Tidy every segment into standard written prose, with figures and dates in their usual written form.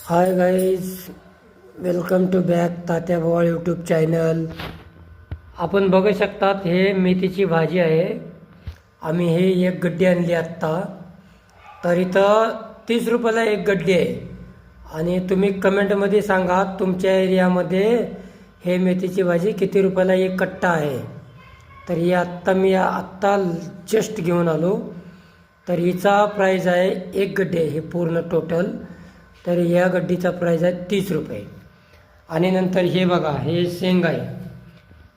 High guys, welcome to back Tatya Bhawal YouTube channel. आपण बघू शकतात हे मेथीची भाजी आहे. आम्ही हे एक गड्डी आणली आत्ता. तर इथं 30 रुपयाला एक गड्डी आहे. आणि तुम्ही कमेंटमध्ये सांगा तुमच्या एरियामध्ये हे मेथीची भाजी किती रुपयाला एक कट्टा आहे. तर ही आत्ता जस्ट घेऊन आलो. तर हिचा प्राईज आहे, एक गड्डी आहे हे पूर्ण टोटल. तर या गड्डीचा प्राईज आहे 30 रुपये. आणि नंतर हे बघा, हे शेंग आहे.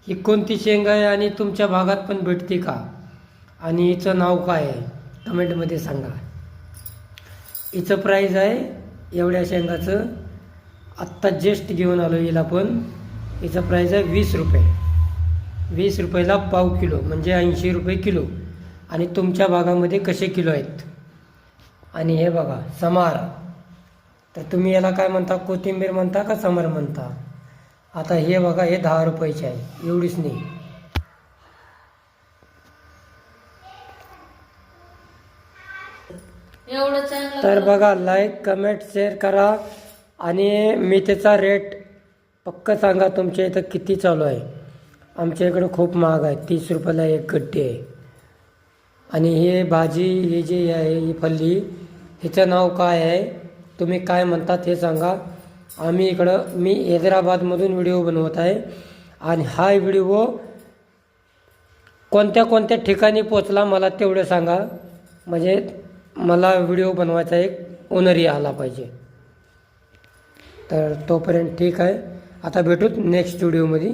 ही कोणती शेंग आहे आणि तुमच्या भागात पण भेटते का, आणि हिचं नाव काय आहे कमेंटमध्ये सांगा. हिचं प्राईज आहे एवढ्या शेंगाचं, आत्ता जस्ट घेऊन आलो हिला पण. हिचं प्राईज आहे 20 रुपये. 20 रुपयाला पाव किलो म्हणजे 80 रुपये किलो. आणि तुमच्या भागामध्ये कसे किलो आहेत. आणि हे बघा समार, तर तुम्ही याला काय म्हणता, कोथिंबीर म्हणता का समर म्हणता. आता हे बघा, हे 10 रुपयाचे आहे, एवढीच नाही. तर बघा, लाईक कमेंट शेअर करा. आणि मेथीचा रेट पक्का सांगा तुमच्या इथं किती चालू आहे. आमच्या इकडं खूप महाग आहे, 30 रुपयाला एक गड्डी आहे. आणि हे भाजी, हे जे आहे ही फल्ली, हिचं नाव काय आहे, तुम्ही काय म्हणतात हे सांगा. मी हैदराबादमधून व्हिडिओ बनवत आहे. आणि हा व्हिडिओ कोणत्या कोणत्या ठिकाणी पोचला मला तेवढं सांगा, म्हणजे मला व्हिडिओ बनवायचा एक ओनरी आला पाहिजे. तर तोपर्यंत ठीक आहे, आता भेटूत नेक्स्ट व्हिडिओमध्ये.